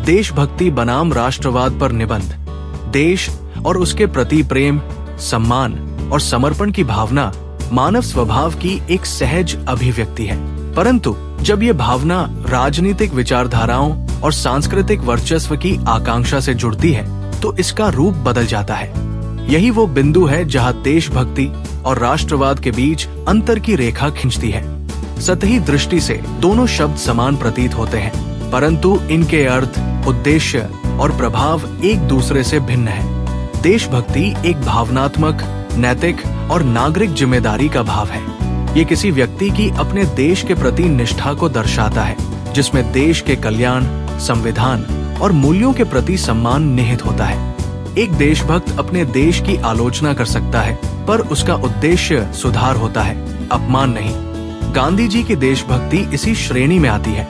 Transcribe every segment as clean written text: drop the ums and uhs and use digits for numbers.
देशभक्ति बनाम राष्ट्रवाद पर निबंध। देश और उसके प्रति प्रेम, सम्मान और समर्पण की भावना मानव स्वभाव की एक सहज अभिव्यक्ति है, परंतु जब ये भावना राजनीतिक विचारधाराओं और सांस्कृतिक वर्चस्व की आकांक्षा से जुड़ती है तो इसका रूप बदल जाता है। यही वो बिंदु है जहां देशभक्ति और राष्ट्रवाद के बीच अंतर की रेखा खिंचती है। सतही दृष्टि से दोनों शब्द समान प्रतीत होते हैं, परंतु इनके अर्थ, उद्देश्य और प्रभाव एक दूसरे से भिन्न है। देशभक्ति एक भावनात्मक, नैतिक और नागरिक जिम्मेदारी का भाव है। ये किसी व्यक्ति की अपने देश के प्रति निष्ठा को दर्शाता है, जिसमें देश के कल्याण, संविधान और मूल्यों के प्रति सम्मान निहित होता है। एक देशभक्त अपने देश की आलोचना कर सकता है, पर उसका उद्देश्य सुधार होता है, अपमान नहीं। गांधी जी की देशभक्ति इसी श्रेणी में आती है।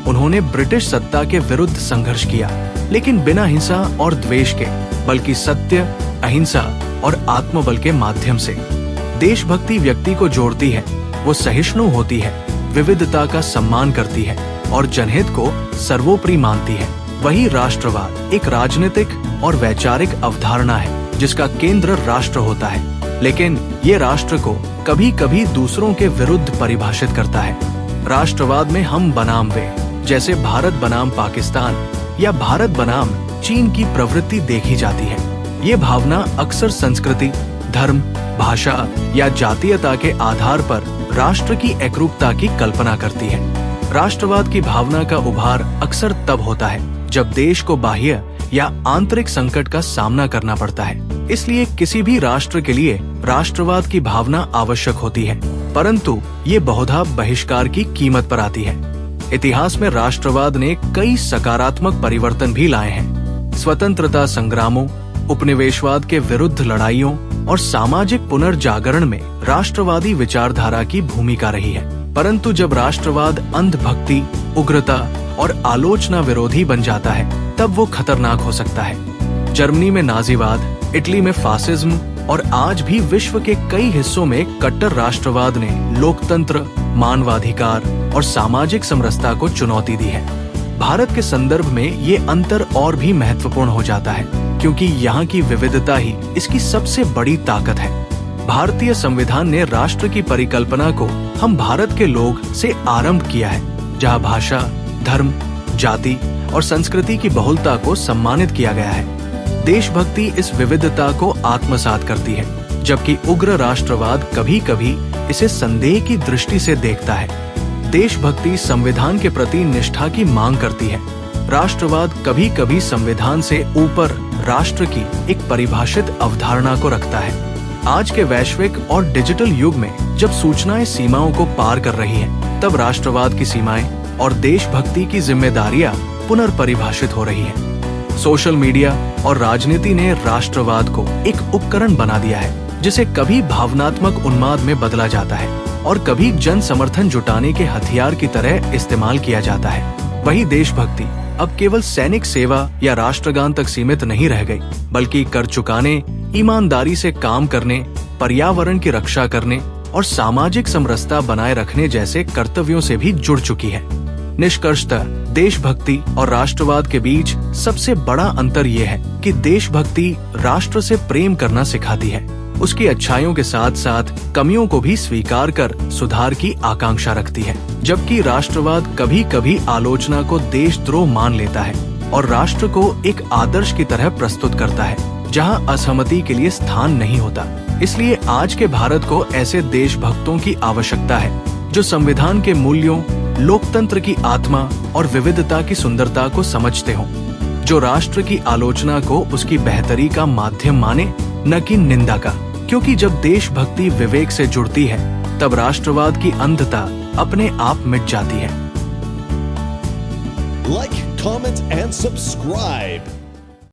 उन्होंने ब्रिटिश सत्ता के विरुद्ध संघर्ष किया, लेकिन बिना हिंसा और द्वेष के, बल्कि सत्य, अहिंसा और आत्मबल के माध्यम से। देशभक्ति व्यक्ति को जोड़ती है, वो सहिष्णु होती है, विविधता का सम्मान करती है और जनहित को सर्वोपरि मानती है। वही राष्ट्रवाद एक राजनीतिक और वैचारिक अवधारणा है जिसका केंद्र राष्ट्र होता है, लेकिन ये राष्ट्र को कभी कभी दूसरों के विरुद्ध परिभाषित करता है। राष्ट्रवाद में हम बनाम वे, जैसे भारत बनाम पाकिस्तान या भारत बनाम चीन की प्रवृत्ति देखी जाती है। ये भावना अक्सर संस्कृति, धर्म, भाषा या जातीयता के आधार पर राष्ट्र की एकरूपता की कल्पना करती है। राष्ट्रवाद की भावना का उभार अक्सर तब होता है जब देश को बाह्य या आंतरिक संकट का सामना करना पड़ता है। इसलिए किसी भी राष्ट्र के लिए राष्ट्रवाद की भावना आवश्यक होती है, परंतु ये बहुधा बहिष्कार की कीमत पर आती है। इतिहास में राष्ट्रवाद ने कई सकारात्मक परिवर्तन भी लाए हैं। स्वतंत्रता संग्रामों, उपनिवेशवाद के विरुद्ध लड़ाइयों और सामाजिक पुनर्जागरण में राष्ट्रवादी विचारधारा की भूमिका रही है। परंतु जब राष्ट्रवाद अंधभक्ति, उग्रता और आलोचना विरोधी बन जाता है तब वो खतरनाक हो सकता है। जर्मनी में नाजीवाद, इटली में फासिज्म और आज भी विश्व के कई हिस्सों में कट्टर राष्ट्रवाद ने लोकतंत्र, मानवाधिकार और सामाजिक समरसता को चुनौती दी है। भारत के संदर्भ में ये अंतर और भी महत्वपूर्ण हो जाता है, क्योंकि यहाँ की विविधता ही इसकी सबसे बड़ी ताकत है। भारतीय संविधान ने राष्ट्र की परिकल्पना को हम भारत के लोग से आरंभ किया है, जहाँ भाषा, धर्म, जाति और संस्कृति की बहुलता को सम्मानित किया गया है। देशभक्ति इस विविधता को आत्मसात करती है, जबकि उग्र राष्ट्रवाद कभी कभी इसे संदेह की दृष्टि से देखता है। देशभक्ति संविधान के प्रति निष्ठा की मांग करती है। राष्ट्रवाद कभी कभी संविधान से ऊपर राष्ट्र की एक परिभाषित अवधारणा को रखता है। आज के वैश्विक और डिजिटल युग में जब सूचनाएं सीमाओं को पार कर रही हैं, तब राष्ट्रवाद की सीमाएं और देशभक्ति की जिम्मेदारियां पुनर्परिभाषित हो रही हैं। सोशल मीडिया और राजनीति ने राष्ट्रवाद को एक उपकरण बना दिया है, जिसे कभी भावनात्मक उन्माद में बदला जाता है और कभी जन समर्थन जुटाने के हथियार की तरह इस्तेमाल किया जाता है। वही देशभक्ति अब केवल सैनिक सेवा या राष्ट्रगान तक सीमित नहीं रह गई, बल्कि कर चुकाने, ईमानदारी से काम करने, पर्यावरण की रक्षा करने और सामाजिक समरसता बनाए रखने जैसे कर्तव्यों से भी जुड़ चुकी है। निष्कर्षतः देशभक्ति और राष्ट्रवाद के बीच सबसे बड़ा अंतर ये है कि देशभक्ति राष्ट्र से प्रेम करना सिखाती है, उसकी अच्छाइयों के साथ साथ कमियों को भी स्वीकार कर सुधार की आकांक्षा रखती है, जबकि राष्ट्रवाद कभी कभी आलोचना को देशद्रोह मान लेता है और राष्ट्र को एक आदर्श की तरह प्रस्तुत करता है, जहां असहमति के लिए स्थान नहीं होता। इसलिए आज के भारत को ऐसे देशभक्तों की आवश्यकता है जो संविधान के मूल्यों, लोकतंत्र की आत्मा और विविधता की सुंदरता को समझते हों, जो राष्ट्र की आलोचना को उसकी बेहतरी का माध्यम माने, न कि निंदा का। क्योंकि जब देशभक्ति विवेक से जुड़ती है तब राष्ट्रवाद की अंधता अपने आप मिट जाती है। Like, comment and subscribe.